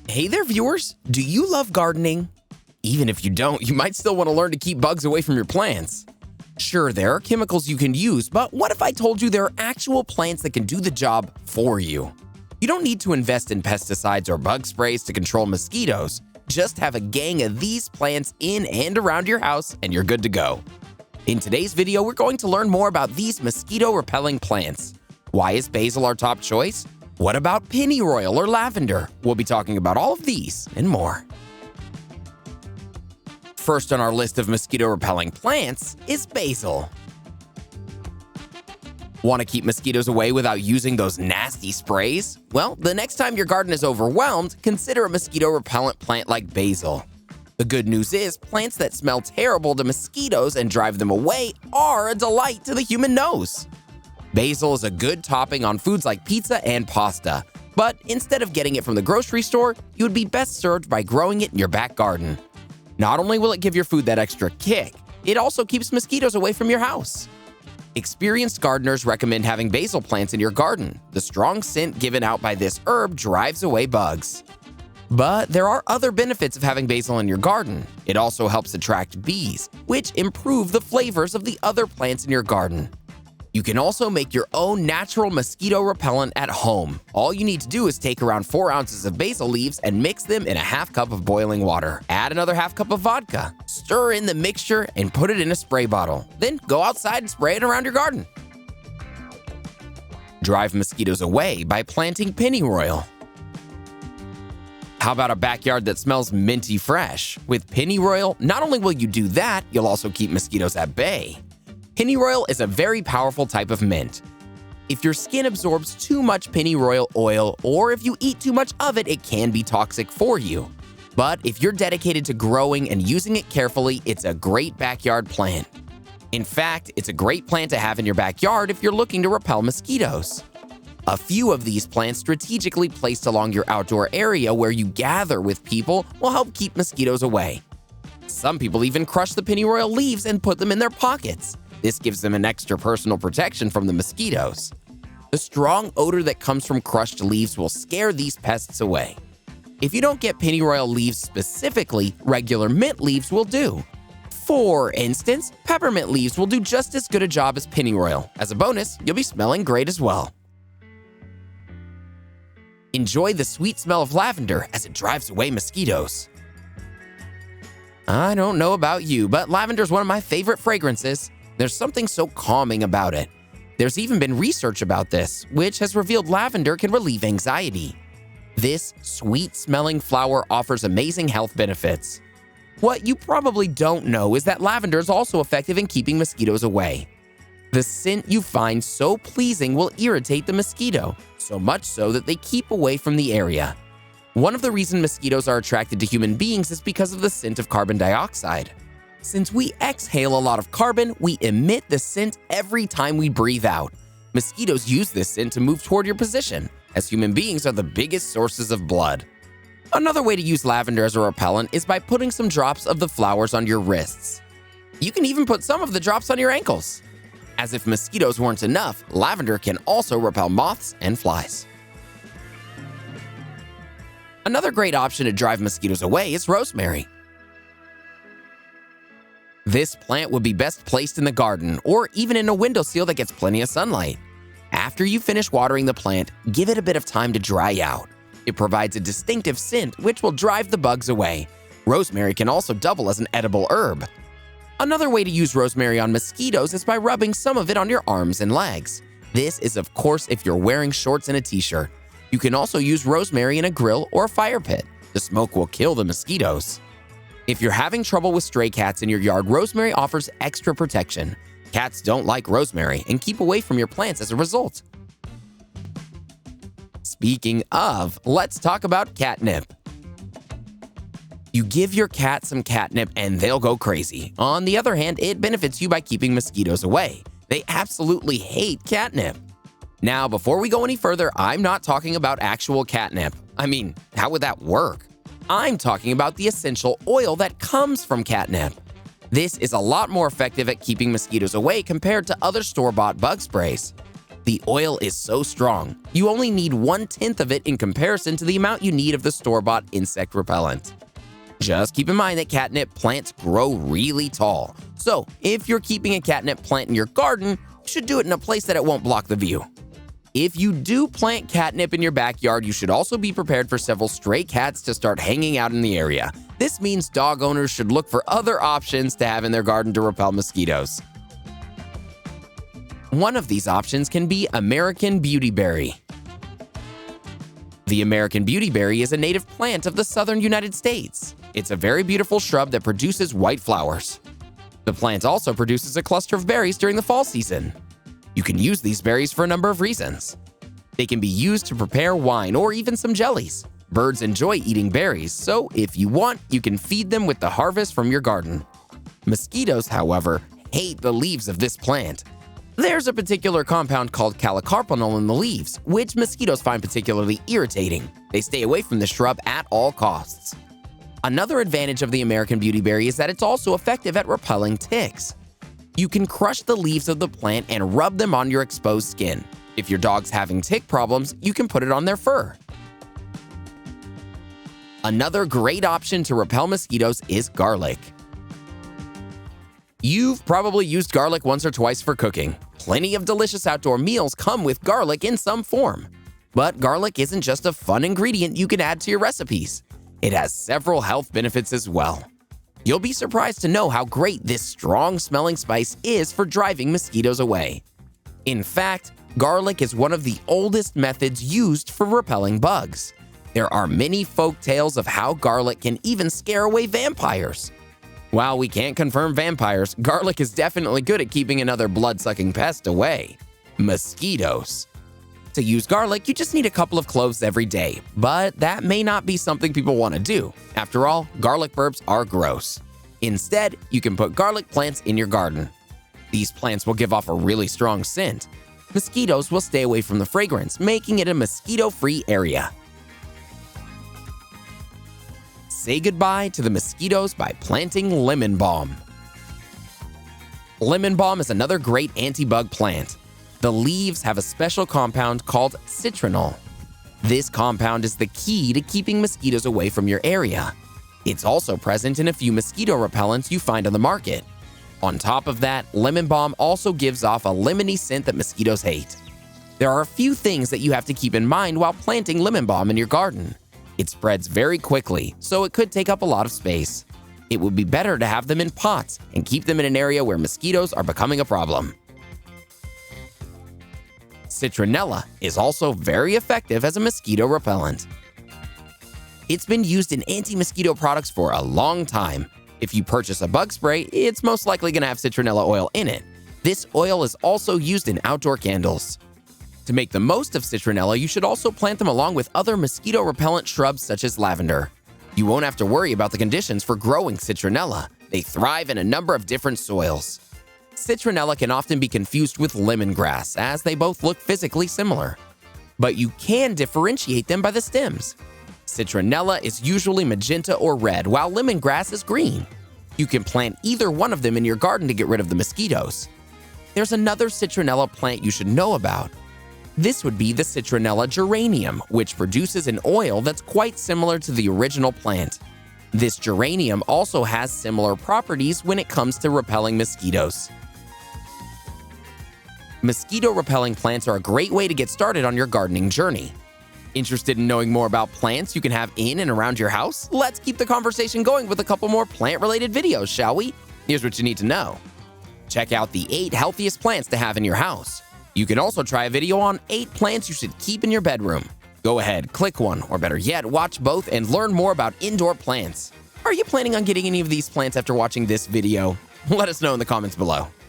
Hey there, viewers! Do you love gardening? Even if you don't, you might still want to learn to keep bugs away from your plants. Sure, there are chemicals you can use, but what if I told you there are actual plants that can do the job for you? You don't need to invest in pesticides or bug sprays to control mosquitoes. Just have a gang of these plants in and around your house and you're good to go. In today's video, we're going to learn more about these mosquito-repelling plants. Why is basil our top choice? What about pennyroyal or lavender? We'll be talking about all of these and more. First on our list of mosquito-repelling plants is basil. Want to keep mosquitoes away without using those nasty sprays? Well, the next time your garden is overwhelmed, consider a mosquito-repellent plant like basil. The good news is, plants that smell terrible to mosquitoes and drive them away are a delight to the human nose. Basil is a good topping on foods like pizza and pasta, but instead of getting it from the grocery store, you would be best served by growing it in your back garden. Not only will it give your food that extra kick, it also keeps mosquitoes away from your house. Experienced gardeners recommend having basil plants in your garden. The strong scent given out by this herb drives away bugs. But there are other benefits of having basil in your garden. It also helps attract bees, which improve the flavors of the other plants in your garden. You can also make your own natural mosquito repellent at home. All you need to do is take around 4 ounces of basil leaves and mix them in a half cup of boiling water. Add another half cup of vodka. Stir in the mixture and put it in a spray bottle. Then go outside and spray it around your garden. Drive mosquitoes away by planting pennyroyal. How about a backyard that smells minty fresh? With pennyroyal, not only will you do that, you'll also keep mosquitoes at bay. Pennyroyal is a very powerful type of mint. If your skin absorbs too much pennyroyal oil, or if you eat too much of it, it can be toxic for you. But if you're dedicated to growing and using it carefully, it's a great backyard plant. In fact, it's a great plant to have in your backyard if you're looking to repel mosquitoes. A few of these plants strategically placed along your outdoor area where you gather with people will help keep mosquitoes away. Some people even crush the pennyroyal leaves and put them in their pockets. This gives them an extra personal protection from the mosquitoes. The strong odor that comes from crushed leaves will scare these pests away. If you don't get pennyroyal leaves specifically, regular mint leaves will do. For instance, peppermint leaves will do just as good a job as pennyroyal. As a bonus, you'll be smelling great as well. Enjoy the sweet smell of lavender as it drives away mosquitoes. I don't know about you, but lavender is one of my favorite fragrances. There's something so calming about it. There's even been research about this, which has revealed lavender can relieve anxiety. This sweet-smelling flower offers amazing health benefits. What you probably don't know is that lavender is also effective in keeping mosquitoes away. The scent you find so pleasing will irritate the mosquito, so much so that they keep away from the area. One of the reasons mosquitoes are attracted to human beings is because of the scent of carbon dioxide. Since we exhale a lot of carbon, we emit the scent every time we breathe out. Mosquitoes use this scent to move toward your position, as human beings are the biggest sources of blood. Another way to use lavender as a repellent is by putting some drops of the flowers on your wrists. You can even put some of the drops on your ankles. As if mosquitoes weren't enough, lavender can also repel moths and flies. Another great option to drive mosquitoes away is rosemary. This plant would be best placed in the garden or even in a windowsill that gets plenty of sunlight. After you finish watering the plant, give it a bit of time to dry out. It provides a distinctive scent which will drive the bugs away. Rosemary can also double as an edible herb. Another way to use rosemary on mosquitoes is by rubbing some of it on your arms and legs. This is of course if you're wearing shorts and a t-shirt. You can also use rosemary in a grill or a fire pit. The smoke will kill the mosquitoes. If you're having trouble with stray cats in your yard, rosemary offers extra protection. Cats don't like rosemary and keep away from your plants as a result. Speaking of, let's talk about catnip. You give your cat some catnip and they'll go crazy. On the other hand, it benefits you by keeping mosquitoes away. They absolutely hate catnip. Now, before we go any further, I'm not talking about actual catnip. I mean, how would that work? I'm talking about the essential oil that comes from catnip. This is a lot more effective at keeping mosquitoes away compared to other store-bought bug sprays. The oil is so strong, you only need 1/10 of it in comparison to the amount you need of the store-bought insect repellent. Just keep in mind that catnip plants grow really tall, so if you're keeping a catnip plant in your garden, you should do it in a place that it won't block the view. If you do plant catnip in your backyard, you should also be prepared for several stray cats to start hanging out in the area. This means dog owners should look for other options to have in their garden to repel mosquitoes. One of these options can be American Beautyberry. The American Beautyberry is a native plant of the southern United States. It's a very beautiful shrub that produces white flowers. The plant also produces a cluster of berries during the fall season. You can use these berries for a number of reasons. They can be used to prepare wine or even some jellies. Birds enjoy eating berries, so if you want, you can feed them with the harvest from your garden. Mosquitoes, however, hate the leaves of this plant. There's a particular compound called calicarpanol in the leaves, which mosquitoes find particularly irritating. They stay away from the shrub at all costs. Another advantage of the American Beautyberry is that it's also effective at repelling ticks. You can crush the leaves of the plant and rub them on your exposed skin. If your dog's having tick problems, you can put it on their fur. Another great option to repel mosquitoes is garlic. You've probably used garlic once or twice for cooking. Plenty of delicious outdoor meals come with garlic in some form. But garlic isn't just a fun ingredient you can add to your recipes. It has several health benefits as well. You'll be surprised to know how great this strong-smelling spice is for driving mosquitoes away. In fact, garlic is one of the oldest methods used for repelling bugs. There are many folk tales of how garlic can even scare away vampires. While we can't confirm vampires, garlic is definitely good at keeping another blood-sucking pest away: mosquitoes. To use garlic, you just need a couple of cloves every day, but that may not be something people want to do. After all, garlic burps are gross. Instead, you can put garlic plants in your garden. These plants will give off a really strong scent. Mosquitoes will stay away from the fragrance, making it a mosquito-free area. Say goodbye to the mosquitoes by planting lemon balm. Lemon balm is another great anti-bug plant. The leaves have a special compound called citronella. This compound is the key to keeping mosquitoes away from your area. It's also present in a few mosquito repellents you find on the market. On top of that, lemon balm also gives off a lemony scent that mosquitoes hate. There are a few things that you have to keep in mind while planting lemon balm in your garden. It spreads very quickly, so it could take up a lot of space. It would be better to have them in pots and keep them in an area where mosquitoes are becoming a problem. Citronella is also very effective as a mosquito repellent. It's been used in anti-mosquito products for a long time. If you purchase a bug spray, it's most likely going to have citronella oil in it. This oil is also used in outdoor candles. To make the most of citronella, you should also plant them along with other mosquito repellent shrubs such as lavender. You won't have to worry about the conditions for growing citronella. They thrive in a number of different soils. Citronella can often be confused with lemongrass, as they both look physically similar. But you can differentiate them by the stems. Citronella is usually magenta or red, while lemongrass is green. You can plant either one of them in your garden to get rid of the mosquitoes. There's another citronella plant you should know about. This would be the Citronella geranium, which produces an oil that's quite similar to the original plant. This geranium also has similar properties when it comes to repelling mosquitoes. Mosquito-repelling plants are a great way to get started on your gardening journey. Interested in knowing more about plants you can have in and around your house? Let's keep the conversation going with a couple more plant-related videos, shall we? Here's what you need to know. Check out the 8 healthiest plants to have in your house. You can also try a video on 8 plants you should keep in your bedroom. Go ahead, click one, or better yet, watch both and learn more about indoor plants. Are you planning on getting any of these plants after watching this video? Let us know in the comments below.